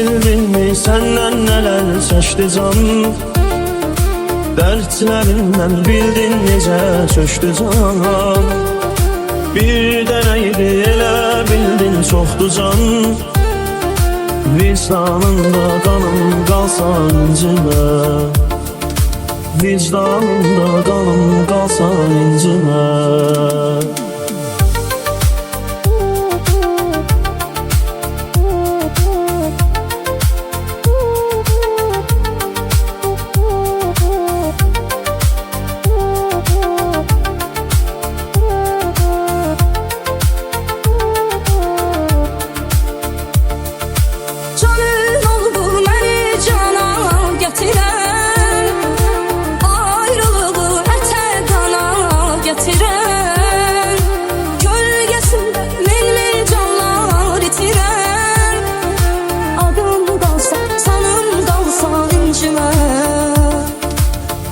bildin mi senden neler çeşdi can? Dertlerinden bildin nece çöştü can. Bir deneydi elə bildin çoxdu can. Vicdanında kanım qalsa incimə, vicdanında kanım qalsa incimə.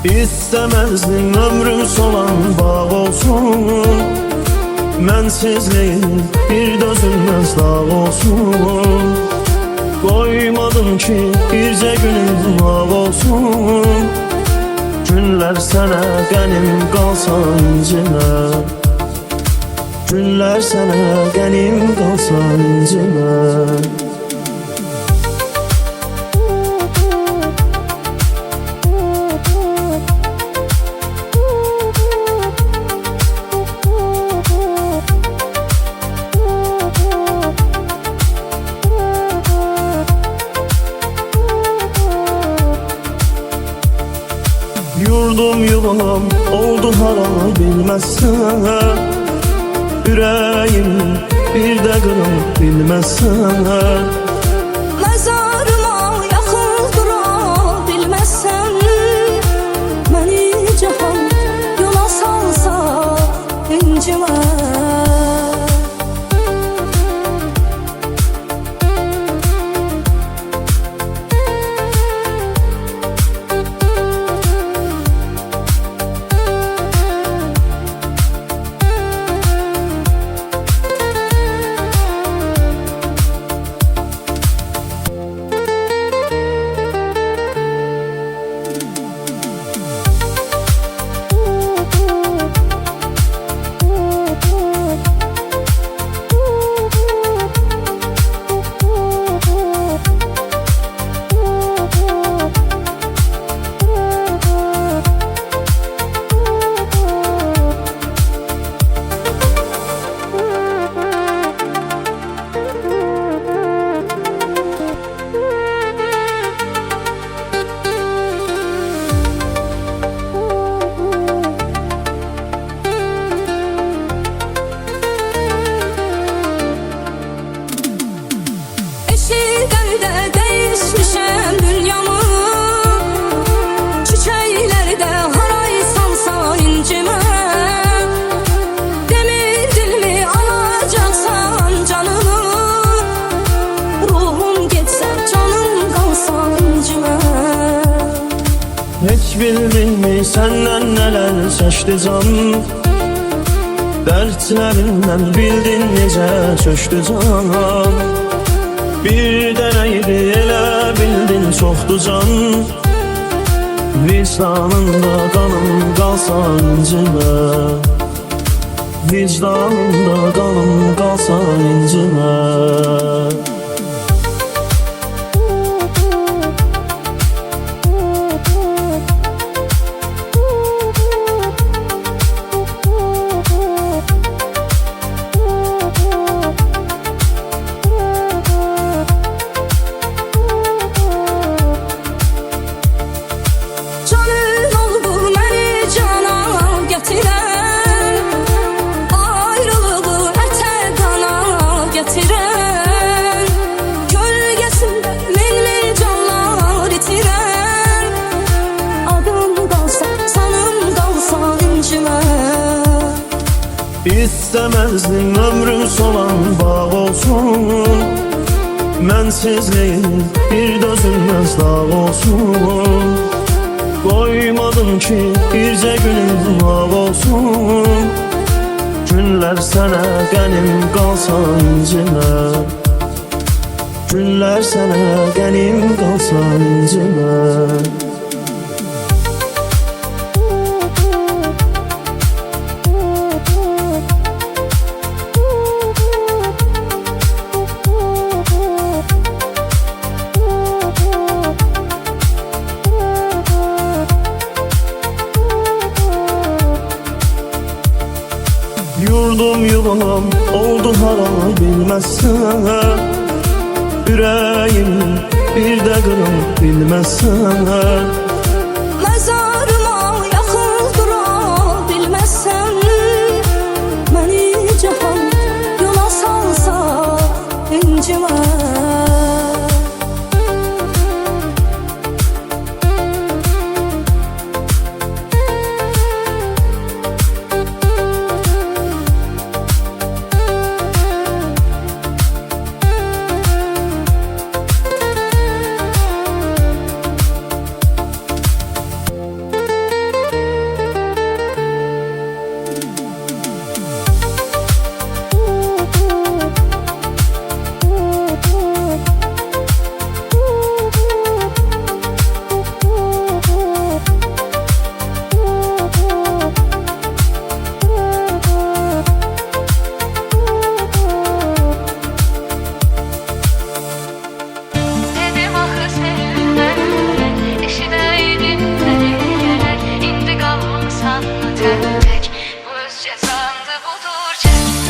İstemezdim ömrüm solan bağ olsun. Mensizliğin bir dözülmez dağ olsun. Koymadım ki birce günüm ağ olsun. Günler sana qənim qalsa incimə, günler sana qənim qalsa incimə. Yurdum yuvam oldu haram bilmezsen. Yüreğim bir de kırım bilmezsen. Mezarıma yakın dura bilmezsen. Beni cahan yola salsa incime. Hiç bildin mi senden neler çeşdi can? Dertlerinden bildin nece çöştü can. Bir deneydi elə bildin çoxdu can. Vicdanında kanım qalsa incimə, vicdanında kanım qalsa incimə. İstemezdim ömrüm solan bağ olsun. Mensizliğin bir dözülmez dağ olsun. Koymadım ki birce günüm ağ olsun. Günler sana qənim qalsa incimə, Günlər sənə qənim qalsan incimə. Yurdum yuvam oldu hara bilməzsən, ürəyim bir də qırıb bilməzsən. Məzarıma yaxın dura bilməzsən, məni cahan yola salsa incimə.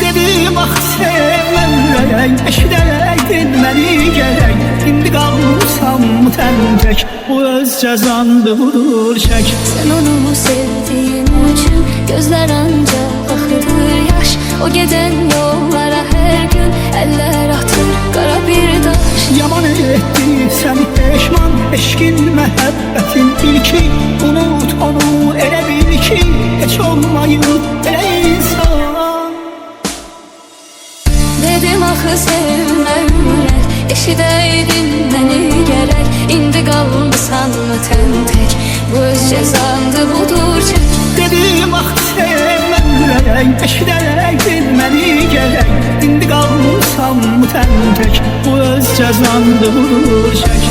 Dedim ah sevmem ürək, eşidəydin məni gərək. İndi qalmışam tənək, bu öz cəzandı budur çək. Sen onu sevdiğin için gözler ancak akıdır yaş. O giden yollara her gün eller atır kara bir taş. Yaman etti səni peşman, eşkin məhəbbətin ilki. Unut onu elə bil ki, heç olmayıb elə insan. Dedim axı sevmə ürək, eşidəydin məni gərək. İndi qalmısan tənək, bu öz cəzandı budur çək. Dedim ah sevmem ürək, eşidəydin məni gərək. İndi qalmışam tənək, bu öz cəzandı budur çək.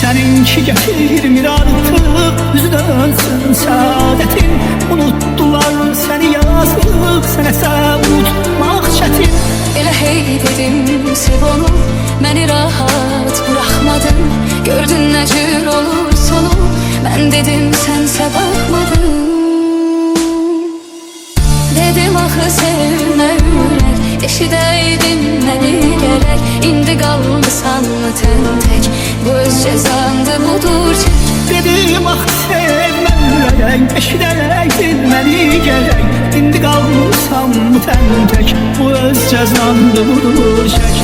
Səninki gətirmir artıq, üzü dönsün səadətin. Unutdular səni yazıq, sənəsə unutmaq çətin. Elə hey dedim sev onu, məni rahat bırakmadın. Gördün nə cür olur sonu, mən dedim sənsə baxmadın. Dedim axı sevmə ürək, eşidəydin məni gərək. İndi qalmısan tənək, bu öz cəzandı budur çək. Dedim ah sevmem ürək, eşidəydin məni gərək. İndi qalmışam tənək, bu öz cəzandı budur çək.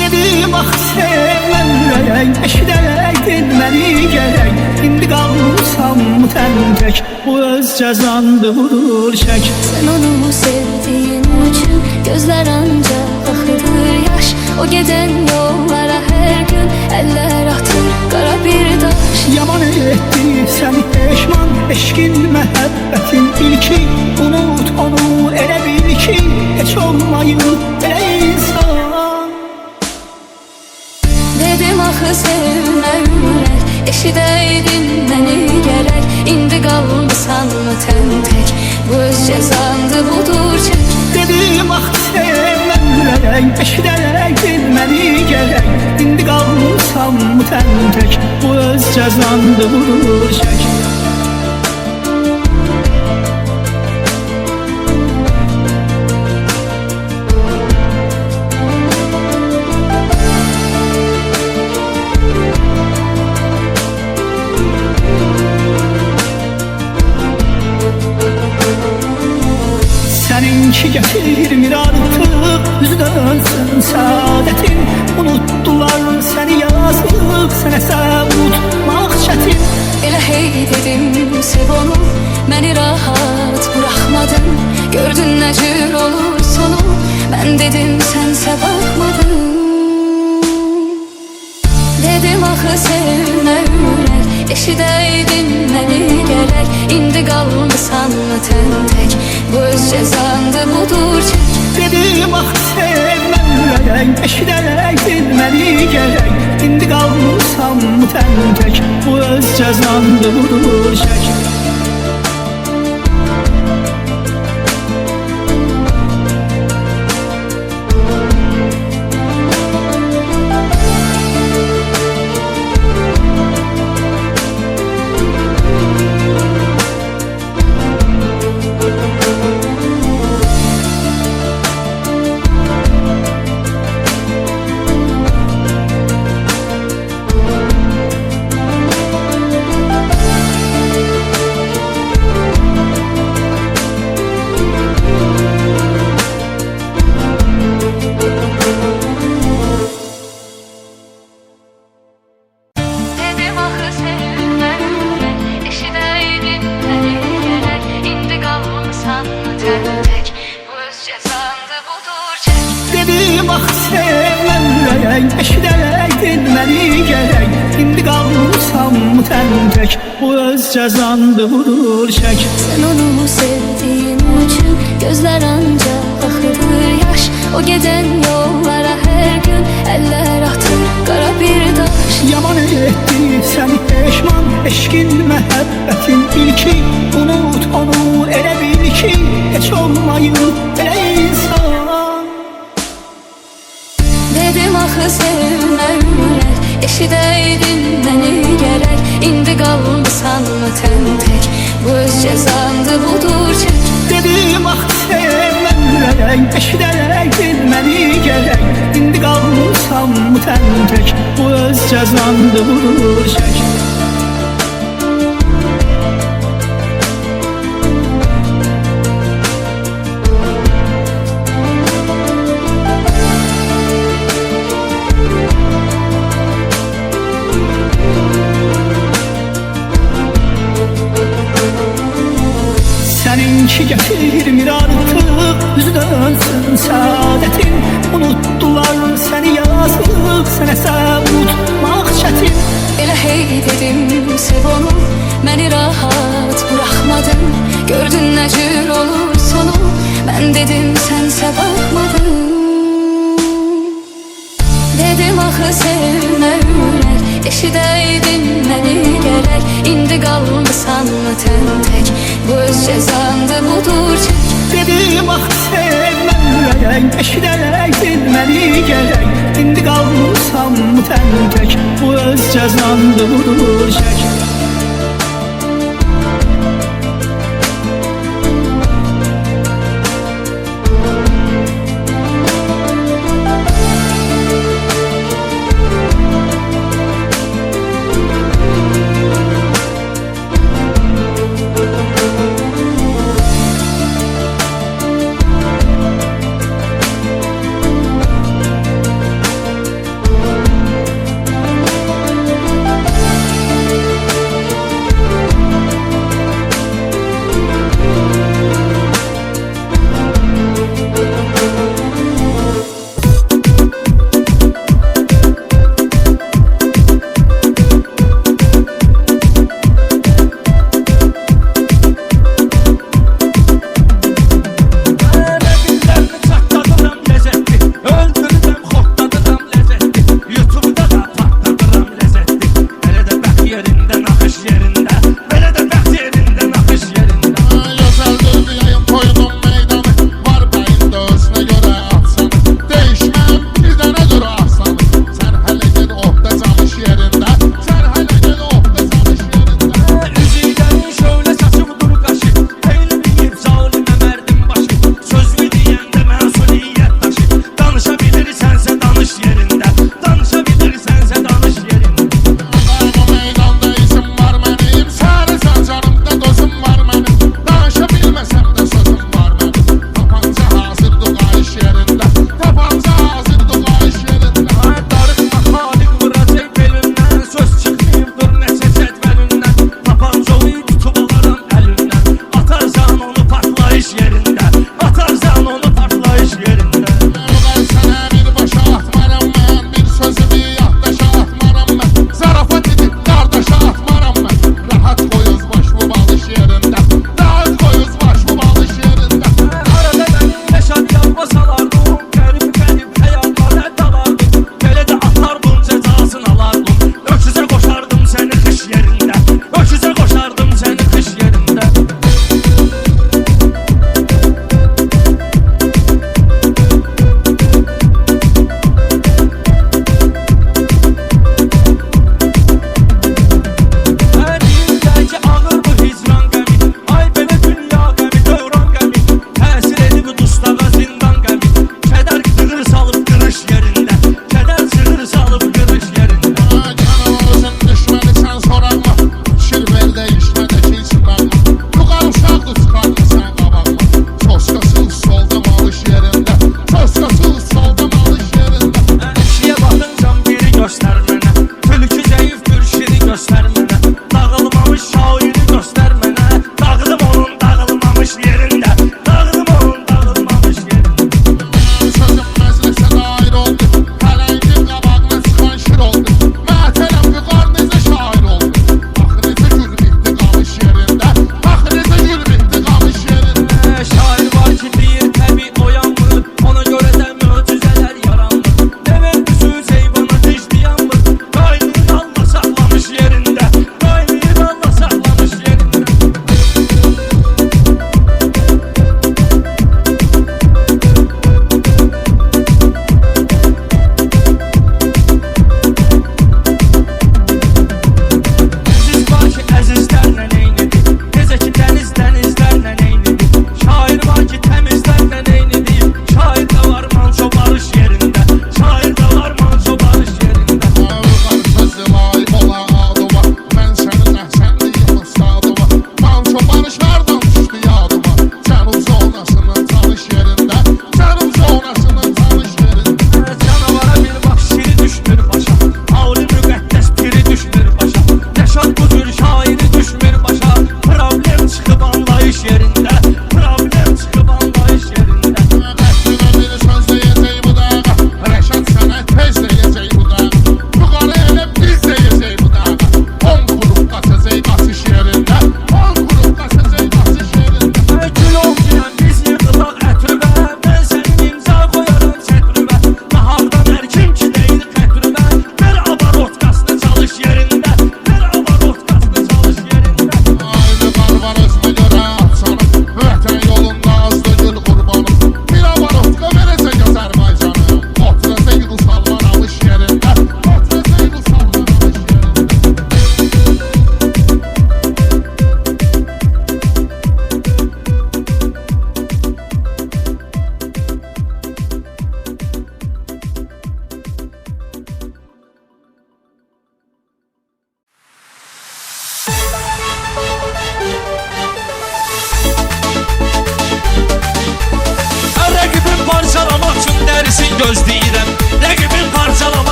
Dedim ah sevmem ürək, eşidəydin məni gərək. İndi qalmışam tənək, bu öz cəzandı budur çək. Sen onu sevdiğin için gözler ancak akıdır yaş. O giden yollara her gün eller atır kara bir taş. Yaman etti səni peşman, eşkin məhəbbətin ilki. Unut onu elə bil ki, heç olmayıb elə insan. Dedim axı sevmə ürək, eşidəydin məni gərək. İndi qalmısan mı tən tək? Bu öz cəzandı budur çək. Dedim ah sevmem eşiderek bilmeni gerek. İndi kalmışam tən tek, bu öz cezandı budur çek. Seninki getirmir artık, yüzü dönsün saadetin. Unuttular seni yazık, senese unutmak çetin. Elə hey dedim sev onu, məni rahat buraxmadın. Gördün nə cür olur sonu, mən dedim sənsə baxmadın. Dedim axı sevmə ürək, eşidəydin məni gərək. İndi qalmısan mı tən tək? Bu öz cəzandı budur çək. Dedim ah sevmem eşiderek bilmeni gerek. İndi kalmışam tən tek, bu öz cezandı budur çek. Dedim axı sevmə ürək, eşidəydin məni gərək. İndi qalmısan mı tən tək? Bu öz cəzandı budur çək. Dedim ah sevmem eşiderek bilmeni gerek. İndi kalmışam tən tek, bu öz cezandı budur çek. Sən onu sevdiyin üçün gözlər ancaq axıdır yaş. O gedən yollara hər gün əllər atır qara bir daş. Yaman etti seni peşman, eşkin məhəbbətin ilki. Unut onu elə bil ki, heç olmayıb elə insan. Dedim axı sevmə ürək, eşidəydin məni gərək. İndi qalmısan mı tən tək? Bu öz cəzandı budur çək. Dedim ah sevmem eşiderek bilmeni gerek. İndi kalmışam tən tek, bu öz cezandı budur çek. Seninki getirmir artık, yüzü dönsün saadetin. Unuttular seni yazık, senese unutmak çetin. Elə hey dedim sev onu, məni rahat buraxmadın. Gördün nə cür olur sonu, mən dedim sənsə baxmadın. Dedim axı sevmə ürək, eşidəydin məni gərək. İndi qalmısan mı tən tək? Bu öz cəzandı budur çək. Dedim ah sevmem eşiderek bilmeni gerek. İndi kalmışam tən tek, bu öz cezandı budur çek.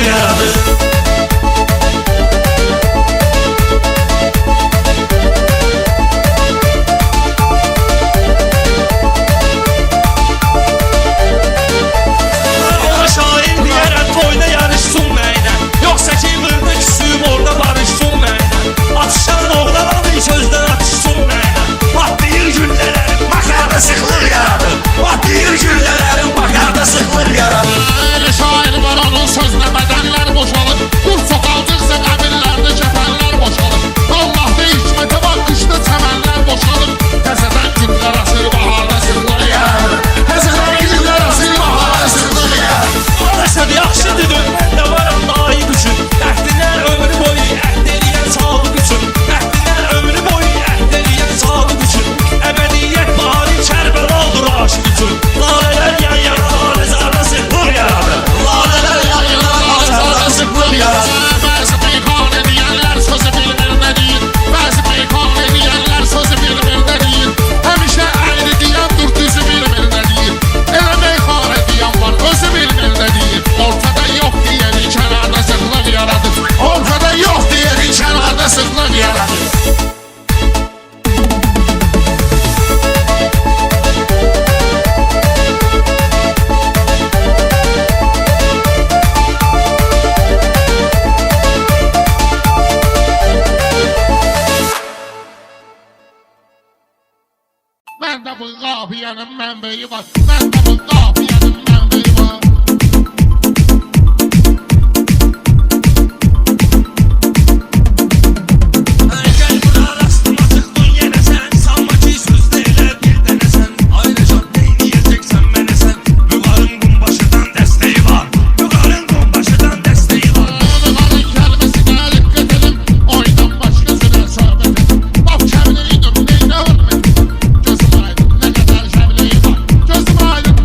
sıkılır yaradı. Ona şair diyərəm toyda yarışsın mənə, yoxsa ki vırdı küsüyüm orada barışsın mənə. Atışan oğlan adı sözdən atışsın mənə. Patlayır güllələrim makarda sıxılır yaradı. Patlayır güllələrim makarda sıxılır yaradı. Şair var onun sözünə bədənlər boşalır. Dur soxaldıqsa qəbirlərdə kəfənlər boşalır. Allah'da hikmətə bak qışda çəmənlər boşalır. Təzədən günlər asır baharda sıxılır yaradı. Təzədən günlər asır baharda sıxılır yaradı. Aləsəd yaxşıdır dönmən də varam daim üçün. Əhdinə ömrü boyu əhd eləyən sağlıq üçün. Əhdinə ömrü boyu əhd eləyən sağlıq üçün. Əbədiyyət bari Kərbəladır aşıq üçün. Lalələr yan yana alezarda sıxılır yaradı. Lalələr yan yana alezarda sıxılır yaradı. Bəzi peykan ediyənlər sözü bilmir nə deyir. Bəzi peykan ediyənlər sözü bilmir nə deyir. Həmişə əyri deyən dur düzü bilmir nə deyir. Elə peykan ediyən var özü bilmir nə deyir. Ortada yox deyəni kənarda sıxılır yaradır. Ortada yox deyəni kənarda sıxılır yaradır. Mən də bu qafiyanın mənbəyi var. Mən də bu qafiyanın mənbəyi var. Gəl buna rastıma çıxdın yenə sən. Sanma ki sözdə elə bir dənə sən. Ayrıca neyniyəcəksən mənə sən. Vüqarın qumbaşıdan dəstəyi var. Vüqarın qumbaşıdan dəstəyi var. Vüqarın kəlməsinə diqqət edin. Oydan başqa sürə söhbət edin. Bax kəmliydim neynə ölmədim. Gözüm aydın nə qədər kəmliyi var. Gözüm aydın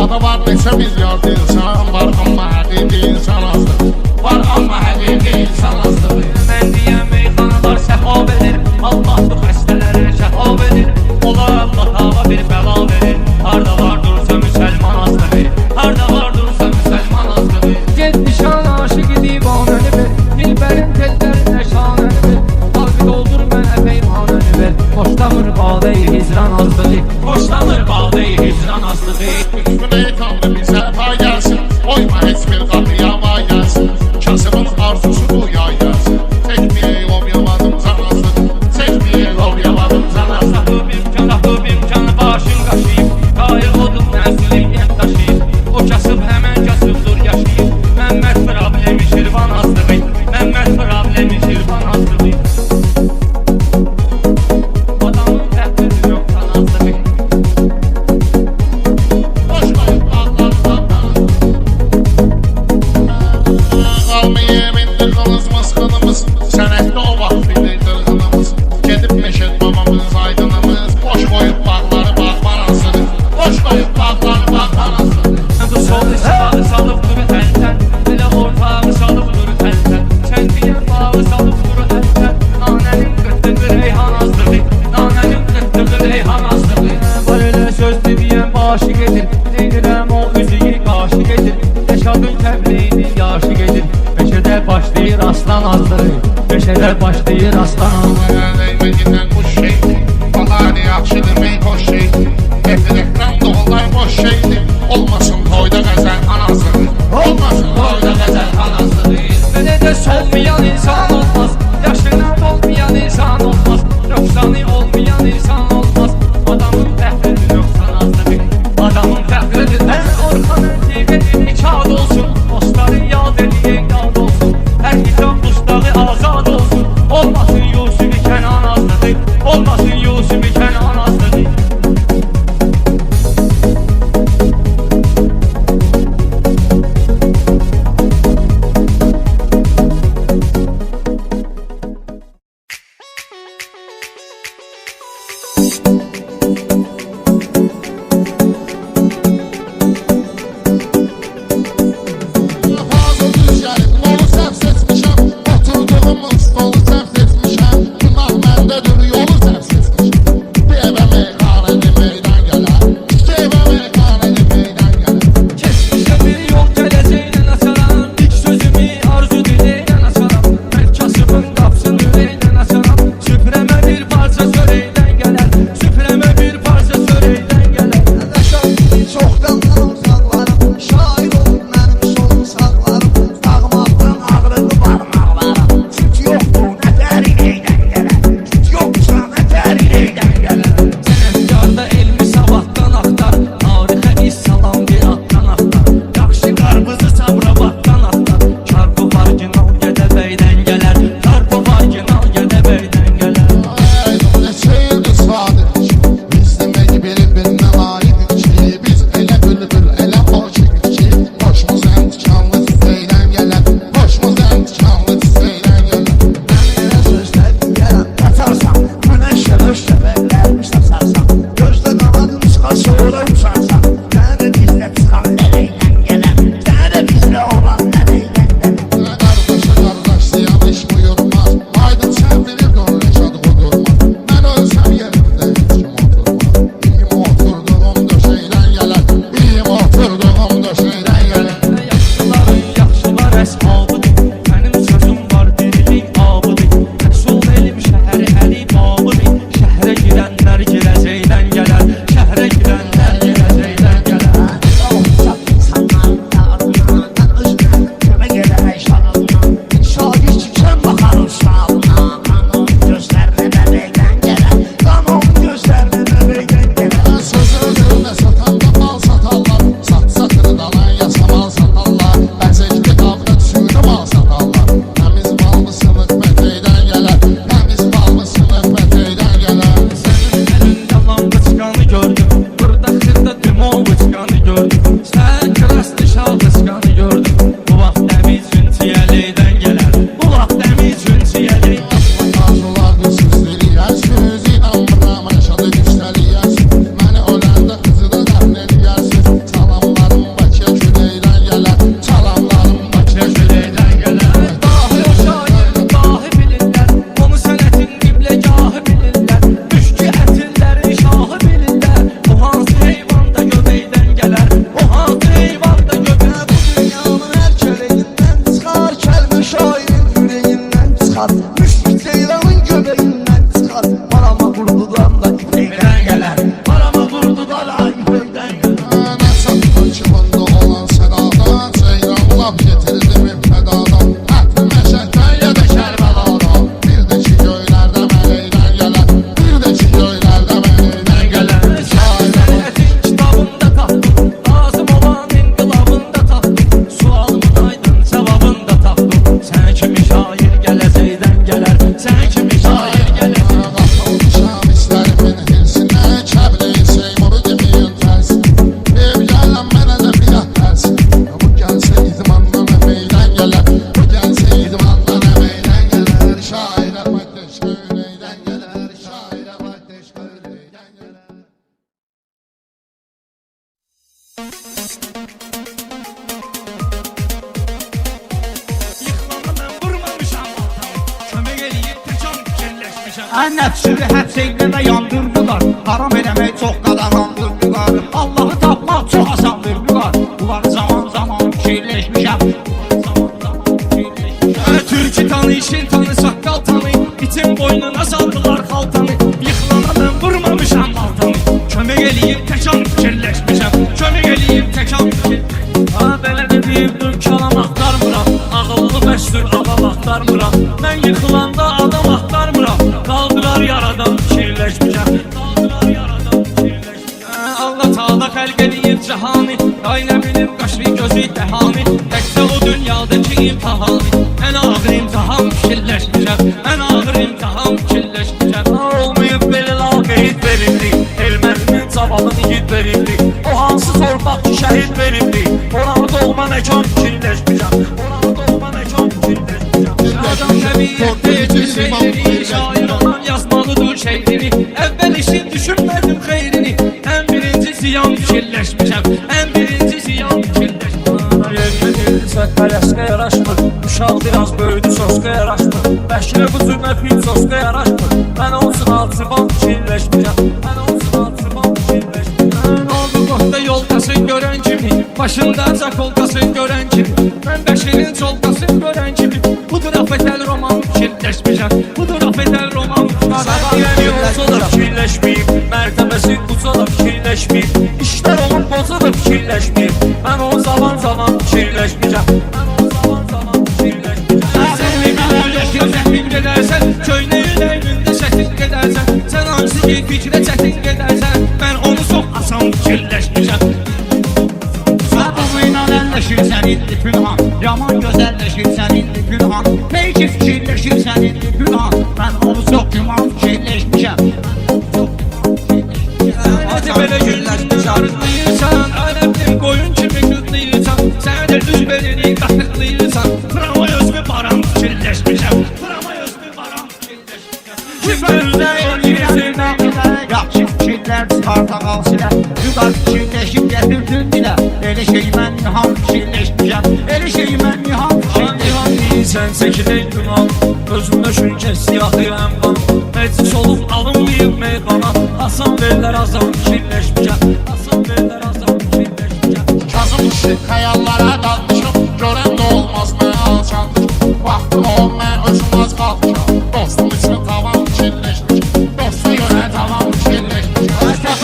Dünyada var neçə milyard insan var, amma həqiqi insan azdır. Var, amma həqiqi insan azdır. Mən deyən meyxanalar səhab edir, Allah'dır xəstələrə şəhab edir. Onlar Allah hava bir bəla verir. Harda var dursa müsəlman azdır, harda var dursa müsəlman azdır. Get nişan aşık divanəni ver, Dilbərin tellərinə şanəni ver. Qalbi doldur mənə peymanəni ver, Xoşlamır badeyi hicran azlığı. Xoşlanır bağdayı hicran azlığı. Üstüne kanlı bir sərfa gəlsin, oyma heç bir qapıya vay gəlsin. Kasımın arzusu bu yay gəlsin. Çəkməyək ov yavadım canazdır, çəkməyək ov yavadım canazdır. Sahıb imkanı başın qaşıyıb, qayıq odum nəslin yem daşıyıb. O kasıb həmən kasıbdır yaşayıb. Məmməd problemi şirvan azlığı, Məmməd problemi şirvan azlığı. Adamın təqdiri yox tanazlığı. Boş qoyub bağlardan qalmayıb indi qılızmız qılımız, sənətdə o vaxt bilir qırğınımız. Gedib meşət babamız aydınımız, boş qoyub bağları bağlansıdır. Boş qoyub bağları bağlansıdır. Bu sol sağı salıb duru əldən, elə ortağı salıb duru əldən. Sən deyən bağı salıb duru əldən. Nanənin qırtığı reyhan azlığı, nanənin qırtığı reyhan azlığı. Var elə söz deyən başı gedir, deyirəm o üzüyü qaşı gedir. Yaşadın kəbliyini yaşı gedir, meşədə başlayır aslan azlığı. Meşədə başlayır aslan azlığı. Değməgindən bu şeydir, bahane yaxşı demək hoş şeydir. Etirəkdən doğulay boş şeydir, olmasın toyda qəzəl anasıdır. Olmasın toyda qəzəl anasıdır. Belə də solmayan insan olmaz, yaşına dolmayan insan olmaz, nöqsanı olmayan insan olmaz. Adamın təxridir nöqsan azlığı, adamın təxridir. Hər orxanın divini kağıt olsun, dostları yad eləyək yad olsun. Hər kitab dustağı azad olsun, olmasın Yusufi Kənan azlığı, olmasın Yusufi Kənan azlığı. Fazla düz gəlib, yolu səhv seçmişəm. Oturduğum stolu səhv seçmişəm. Günah məndədir, yolu səhv seçmişəm. şair gələcəkdən gələr. Sən kimi şair gələcək. Qalxmışam istərimin hirsinə, kəbli Seymuru deməyin tərsin. Ev gələm mənə də bir at tərsin. Bu gəlsə idmandan əməydən gələr. Bu gəlsə idmandan əməydən gələr. Şairə maddeş öyleydən gələr. Şairə maddeş öyleydən gələr. Yıxılana mən vurmamışam baltamı. Kömək eləyib təkam fikirləşmişəm. Nəfsini həbseyləmə yandırdılar. Haram eləmək çox qadarandırdılar. Allahı tapmaq çox asandır müqar. Bunlar zaman zaman fikirləşmişəm. Türkü tanı, işin tanı, saqqal tanı. İtin boynuna saldılar xaltanı. Yıxılana mən vurmamışam baltamı. Kömək eləyib təkam fikirləşmişəm. Kömək eləyib təkam fikirləşmişəm. Belə də deyibdim kalam axtarmıram. Ağıllı bəşdir adam axtarmıram. Mən yıxılanda adam axtarmıram. Qaldırar yaradan fikirləşmişəm. Qaldırar yaradan fikirləşmişəm. Allah Taala xəlq eləyib cahanı. Ay nə bilim qaşlı gözü dəhanı. Təkcə o dünyadakı imtihanı. Ən ağır imtihan fikirləşmişəm. Ən ağır imtihan fikirləşmişəm. Olmayıb belə laqeyd verildi. Elmənin cavabını yid verildi. O hansı torpaq ki şəhid verildi. Oranı doğma məkan fikirləşmişəm. Oranı doğma məkan fikirləşmişəm. Adam təbiyyətdə edir şeyleri. Şair olan yazmalıdır şeyleri. Əvvəl işin düşünmədim xeyrini. Ən birinci ziyan fikirləşmişəm. Ən birinci ziyan fikirləşmişəm. Yerlədirsə pələskə yaraşmır. Uşaq biraz böyüdü soska yaraşmır. Bəşirə bu cürmə pil soska yaraşmır. Mən olsun altıban fikirləşmişəm. Mən olsun altıban fikirləşmişəm. Oldu qohda yolkasın görən kimi. Başında çakolkasın görən kimi. Mən Bəşirin çolkasın görən kimi. Budur afetəl roman fikirləşmişəm. Budur afetəl roman fikirləşmişəm. Olsa da fikirləşməyib. Mərtəbəsi uca da fikirləşməyib. İşlər onun boza da fikirləşməyib. Mən o zaman fikirləşmişəm. Mən o zaman fikirləşmişəm. Sən gedərsən, köynəyin əynində çətin gedərsən. Sən hansı ki fikrə çətin gedərsən. Mən onu çox asan fikirləşmişəm. Sabıqla əlləşirsən indi pünhan. Yaman gözəlləşirsən indi pünhan. Peyki fikirləşirsən indi pünhan. Mən onu çox güman fikirləşmişəm. Əlbəttə belə günlərdə arıqlayırsan. Ələbdir qoyun kimi qıtlayırsan. Sən də düz belini qatıqlayırsan. Bravo özümü baram fikirləşmişəm. Bravo özümü baram fikirləşmişəm. Kim gözlə eləyirsən. Yaxşı fikirlər çıxarta qalsılə. Yuqar fikirləşib gətirdin dilə. Elə şey mən niham fikirləşmişəm. Elə şey mən niham fikirləşmişəm. Sən çəkilək duman. Özümdə şünkə siyahı əmqan. Məclis olub alınmayıb meyqana. Asan verlər azam fikirləşmişəm. Asan verlər azam fikirləşmişəm. Kazım işi xəyallara dalmışım. Görən də olmaz mən alçalmışım. Vaxtım ol mən özümaz qalmışam. Dostum üçün tamam fikirləşmişim. Dostu görə tamam fikirləşmişim.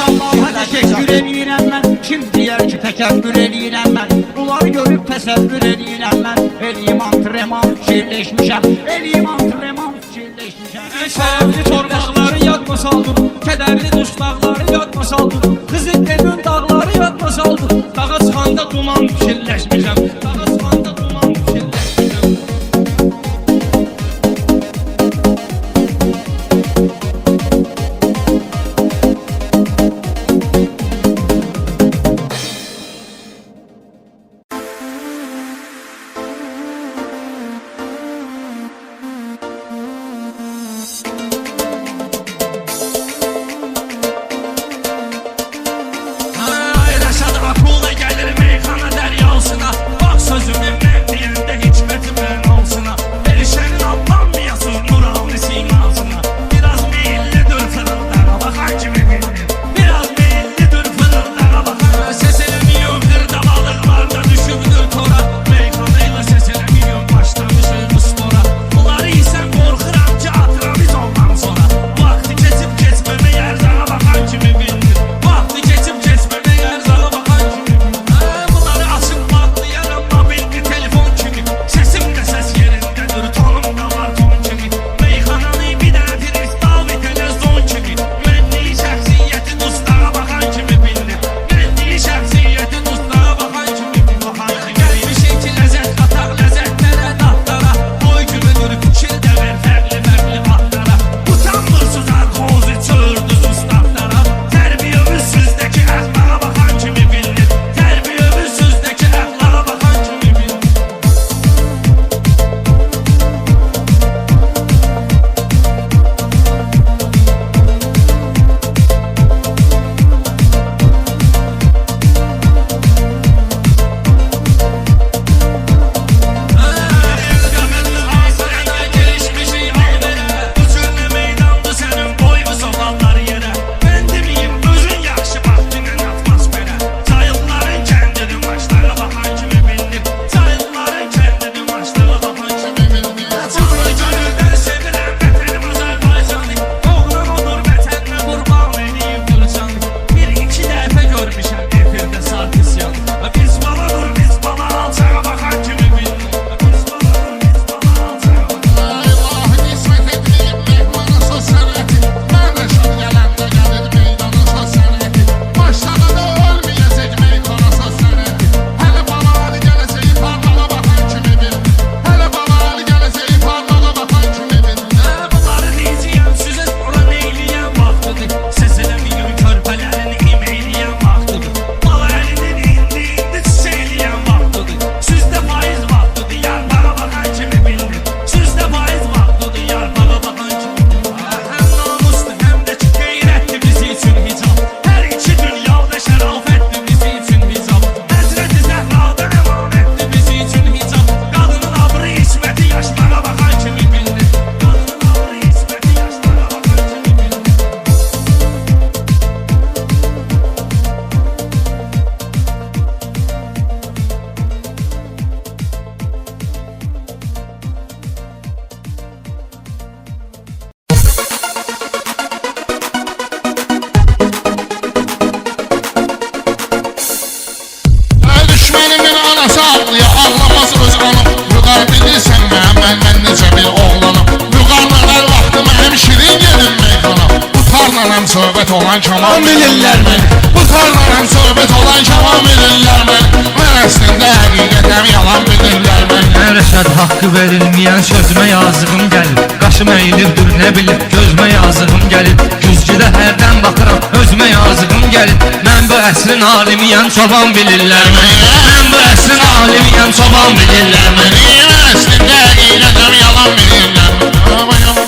Allah'a təşəkkür eləyirəm mən. Kim deyər ki təkəbbür eləyirəm mən. Bunları görüb təsəvvür eləyirəm mən. Eləyim antreman fikirləşmişəm. Eləyim antreman fikirləşmişəm. Şəhərli torpaqları yadma saldım. Kədərli duşlaqları yadma saldım. Qızıltepe'nin dağları yadma saldım. Dağa çıxanda duman fikirləşmişəm. Dağa çıxanda duman fikirləşmişəm. Rəşad Akula gəlir meyxana dəryasına. Bax sözümün söhbət olan kaman bilirlər məni. Bu tarladan söhbət olan kaman bilirlər məni. Mən əslində həqiqətəm yalan bilirlər məni. Mən rəşad haqqı verilməyən sözümə yazığım gəlir. Qaşım əyilibdir nə bilim gözümə yazığım gəlir. Güzgüdə hərdən baxıram özümə yazığım gəlir. Mən bu əsrin alimiyəm çoban bilirlər məni. Mən bu əsrin alimiyəm çoban bilirlər məni. Mən əslində həqiqətəm yalan bilirlər məni.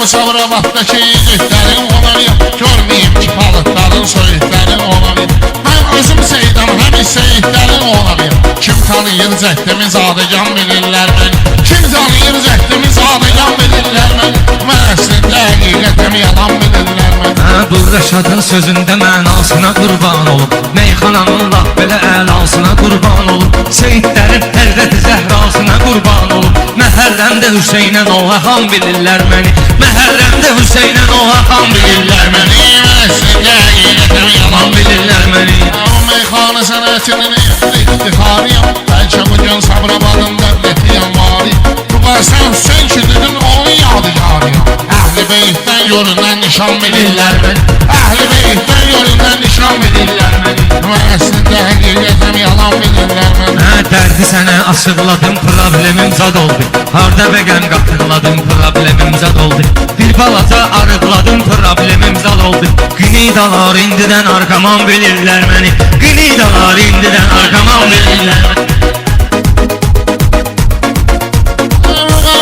Bu Sabirabad'dakı yiğitlərin olanıyım. Görməyim ki palıqların söyüklərin olanıyım. Mən özüm Seydam həm Seydlərin olanıyım. Kim tanıyır cəhdimi zadəgan bilirlər məni. Kim tanıyır cəhdimi zadəgan bilirlər məni. Mən əslində həqiqətəm yalan bilirlər məni. Bu Rəşadın sözündə mənasına qurban olub. Meyxananın laf belə əlasına qurban olub. Seyidlərin Həzrəti Zəhrasına qurban olub. Məhərrəmdə Hüseynə Noğa xan bilirlər məni. Məhərrəmdə Hüseynə Noğa xan bilirlər məni. Mən əslində həqiqətəm yalan Bilirlər məni. Meyxana sənətinin iftixarıyam. Bəlkə bugün Sabirabadın dövlətiyəm varıyım. Bu qarsan Hüseyn ki dedin onun yadigarıyam. Əhl-i Beytdən görünən nişan bilirlər məni. Əhl-i Beytdən görünən nişan bilirlər məni. Mən əslində həqiqətəm yalan bilirlər məni. Dərdi sənə açıqladım, problemim zad oldu. Harda bəqəm qatırladım, problemim zad oldu. Bir balaca arıqladım, problemim zad oldu. Qinidalar indidən arqaman bilirlər məni. Qinidalar indidən arqaman bilirlər məni.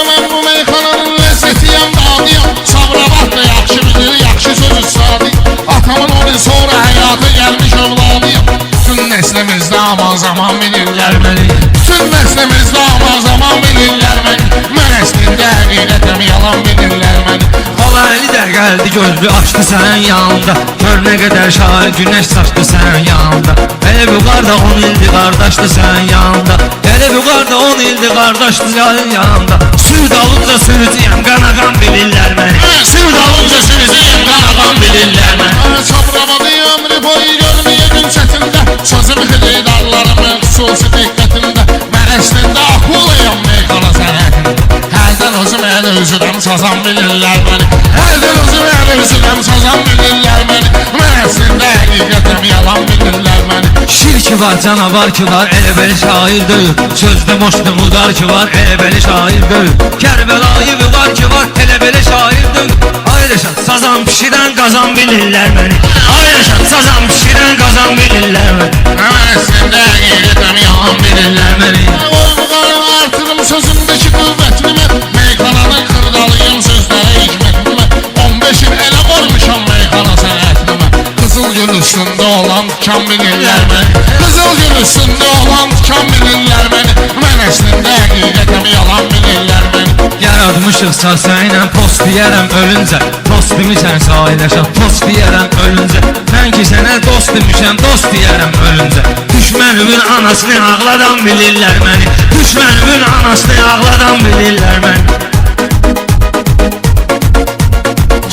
Mən bu meyxananın ləzzətiyəm, dadıyam. Sabirabadda yaxşı bilir, yaxşı sözü sadı. Atamın onu sonra həyata gəlmiş övladıyam. Bütün nəslimizdə aman zaman bilirlər məni. Bütün nəslimizdə aman zaman bilirlər məni. Mən əslində həqiqətəm yalan bilirlər məni. Xala Əli də gəldi gözlü açdı sənin yanında. Gör nə qədər şair günəş saçdı sənin yanında. Elə bu qarda 10 ildir qardaşdı sənin yanında. Elə bu qarda 10 ildir qardaşdı sənin yanında. Süd alınca sürücüyəm qanaqan bilirlər məni. Süd alınca sürücüyəm qanaqan bilirlər məni. Sabirabadı ömrü boyu görməyə gün çətində. Sözüm xilidarlarımın xüsusi diqqətində. Mən əslində akulayam meyxana sənətində. Hərdən özüm əli üzürəm sazan bilirlər məni. Hərdən özüm əli üzürəm sazan bilirlər məni. Mən əslində həqiqətəm yalan bilirlər məni. Şir ki var, canavar ki var, elə belə şair deyil. Sözdə moşdu mudar ki var, elə belə şair deyil. Kərbəlayı vüqar ki var, elə belə şair deyil. Ayrışan sazan pişirən qazan bilirlər məni. Ayrışan sazan pişirən qazan bilirlər məni. Mən əslində həqiqətəm yalan bilirlər məni. Qoymuqarım artırım sözümdəki qüvvətini mən. Meyxananın xırdalıyım sözlərə hikmətini mən. 15 il elə qormuşam meyxana sənətini mən. Qızıl gül üstündə olan tikan bilirlər məni. Qızıl gül üstündə olan tikan bilirlər məni. Mən əslində həqiqətəm yalan bilirlər məni. Yaratmışıq səsiylə post deyərəm ölüncə. Post demişəm sahiləşə, post deyərəm ölüncə. Mən ki sənə dost demişəm, dost deyərəm ölüncə. Düşmənimin anasını ağladan bilirlər məni. Düşmənimin anasını ağladan bilirlər məni.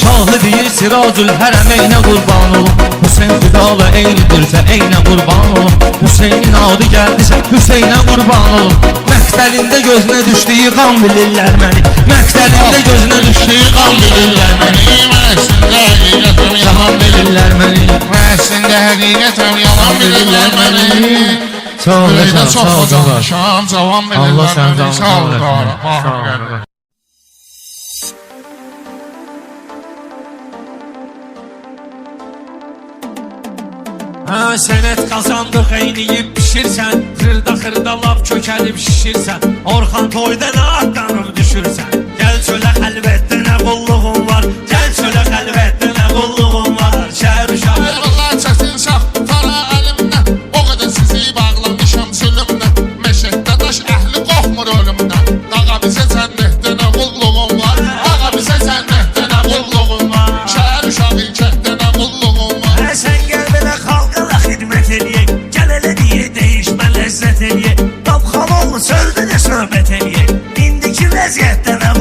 Şahı deyir Siracül Hərəm eynə qurban olum. Hüseyn Fidalı eynidirsə eynə qurban olum. Hüseynin adı gəldisə Hüseynə qurban olum. Məqtəlində gözünə düşdüyü qan bilirlər məni. Məqtəlində gözünə düşdüyü qan bilirlər məni. Mən əslində həqiqətəm yalan bilirlər məni. Mən əslində həqiqətəm yalan bilirlər məni. Sağ ol, Böylə sağ ol, sağ ol. Şam cavan Allah bilirlər sən məni. Sağ ol, sağ ol. qara. Sənət qazandıq eyniyib pişirsən. Xırda laf kökəlib şişirsən. Orxan toyda nə atlanıb düşürsən. Gəl çölə xəlvətdə nə qulluğun var. Gəl çölə xəlvətdə nə qulluğun var. Şəhər uşağı Allah çətin şah para əlimdən. O qədər sizi bağlamışam sülümdən. Məşəddə daş əhli qorxmur ölümdən. Qağa bizə cənnətdə nə qulluğun var. Qağa bizə cənnətdə nə qulluğun var. Şəhər uşağı kənddə nə qulluğun var. Sən gəl belə xalqala xidmət eləyək. Gəl elə deyə dəyişmə ləzzət eləyək. Tapxan olmu sözdə də söhbət eləyək. İndiki vəziyyətdə nə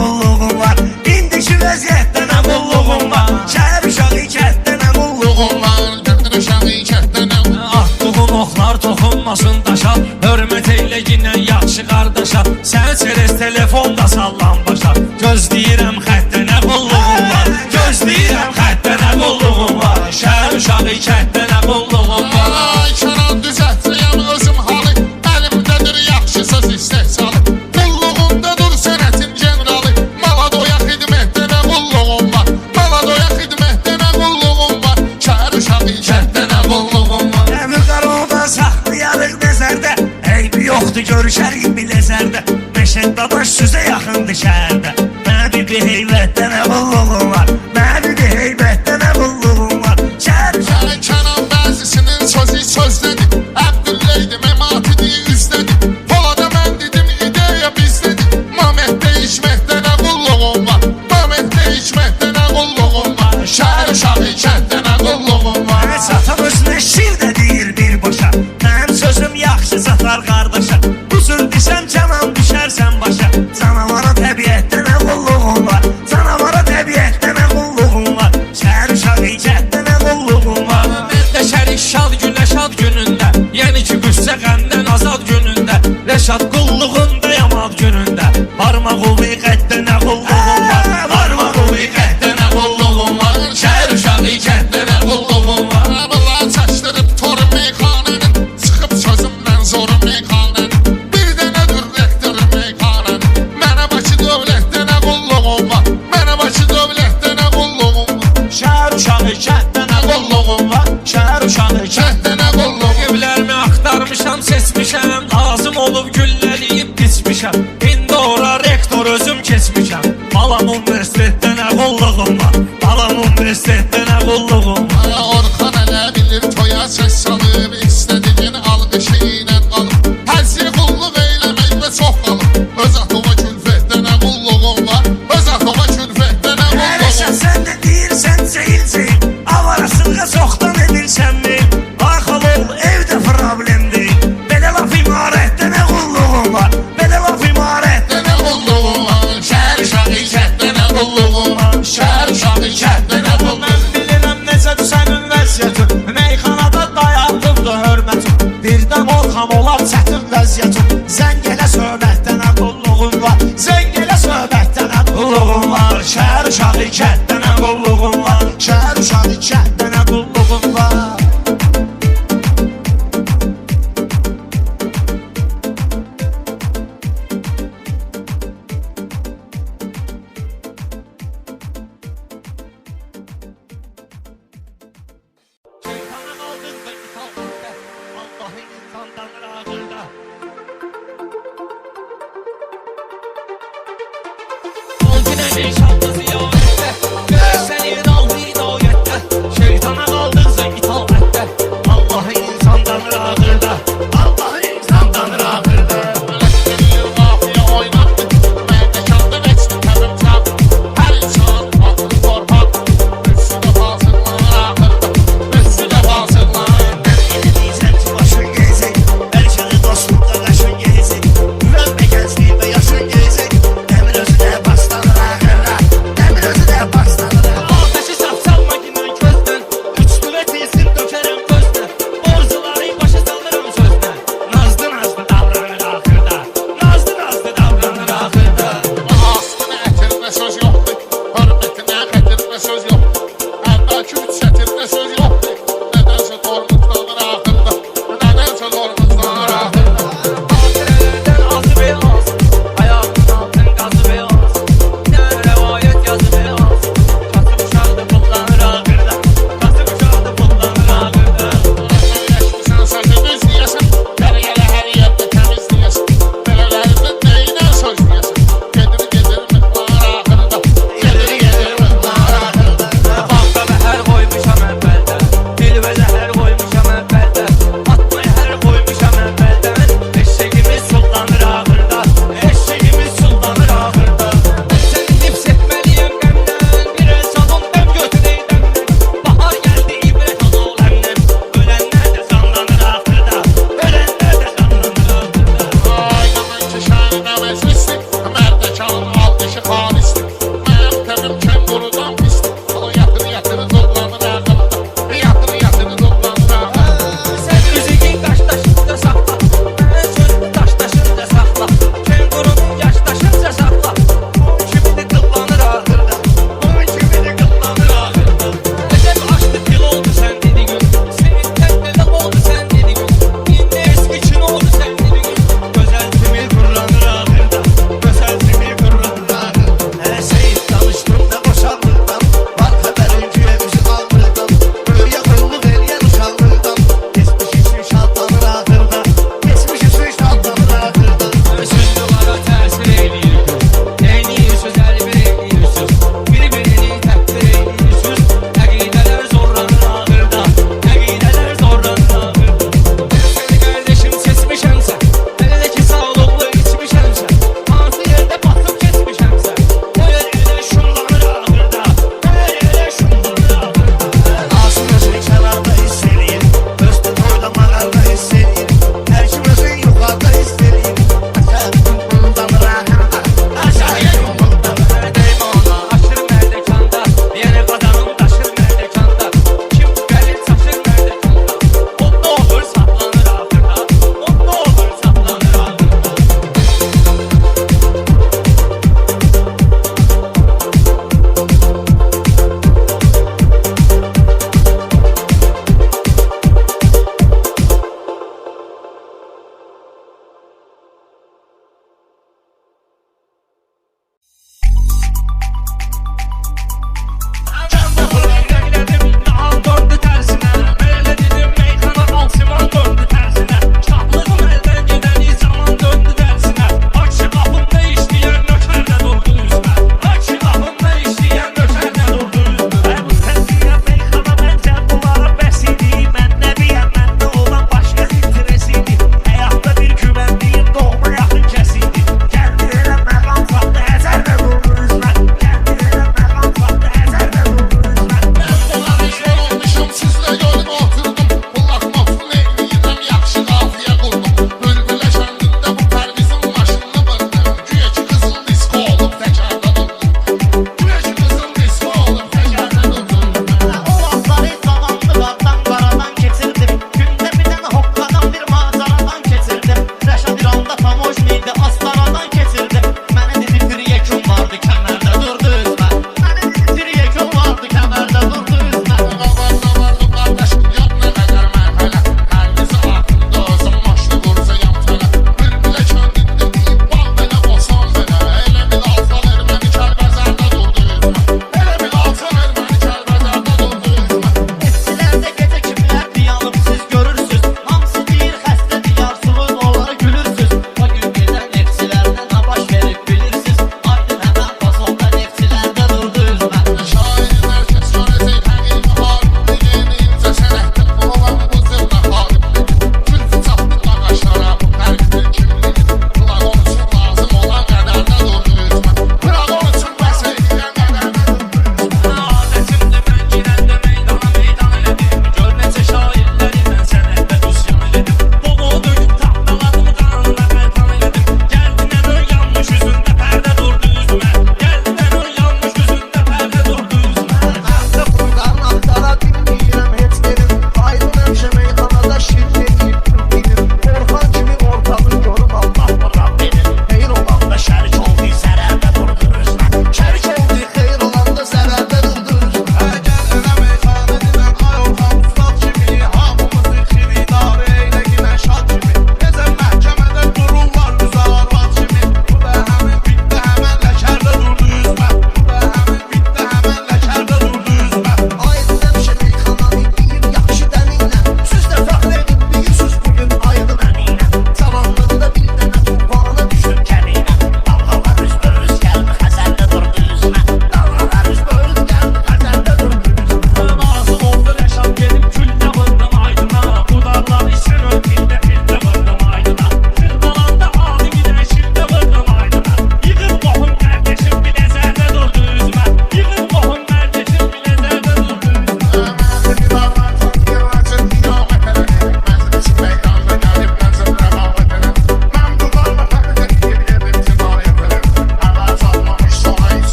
görüşərik Bilezərdə. Məşəd dadaş süzə yaxındır şəhərdə. Mənə bir heybətdə nə qulluğun var, mənə bir heybətdə nə qulluğun var. Şəhər Gəlin Kənan bəzisinin sözü sözdədir. Əbdülleydi, Memati'di üzdədir. Polada mən dedim, ideya bizdədir. Mamətdə içməkdə nə qulluğun var, Mamətdə içməkdə nə qulluğun var. Şəhər uşağı kənddə nə qulluğun var. Mənə satan özünə şir də deyir birbaşa. Mənim sözüm yaxşı satar qardaşa. Usul desəm canan düşərsən başa. Canavara təbiətdə nə qulluğun var, canavara təbiətdə nə qulluğun var. Şəhər uşağı kənddə nə qulluğun var. Məndə şərik şad günə şad günündə, yəni ki qüssə qəmdən azad günündə, Rəşad qulluğunda yamad günündə, Barmaq uvi qəddə nə qulluğun var, barmaq uvi qəddə nə qulluğun var. Şəhər uşağı kənddə nə qulluğun var. Arabalar çaşdırıb toru meyxanənin, çıxıb sözümdən zoru meyxanənin. Bir dənə dur rektör meyxanənin. Mənə Bakı dövlətdə nə qulluğun var, mənə Bakı dövlətdə nə qulluğun var. Şəhər uşağı kənddə nə qulluğun var, şəhər uşağı kənddə Kənddə nə qulluğun var. evlərimi axtarmışam, seçmişəm, lazım olub gülləliyib biçmişəm. İndi ora rektor özüm keçmişəm. Balam universitetdə nə qulluğun var, balam universitetdə nə qulluğun var. Aya Orxan elə bilir toya səs salıb, istədiyin alqışı ilə qalıb. Həzzi qulluq eyləmək və çox qalıb. Öz atova külfətdə nə qulluğun var, öz atova külfətdə nə qulluğun Ərəşə var. sən də deyirsən ceyil-ceyil, avarasılığa çoxdan edirsən mi? Baxal ol, evdə problemdir. Belə laf imarətdə nə qulluğun var, belə laf imarətdə Nə qulluğun var, şəhər uşağı kənddə nə qulluğun var, şəhər uşağı kənddə nə qulluğun var. Mən bilirəm necədir sənin vəziyyətin, meyxanada dayandıqdır hörmətin. Birdən Orxan olar çətin vəziyyətin. Zəng elə söhbətdə nə qulluğun var, zəng elə söhbətdə nə qulluğun var. Şəhər uşağı kənddə nə qulluğun var, şəhər uşağı kənddə nə qulluğun var. Şeytana qaldın da itaətdə, Allahın insandan razıda. Ol günə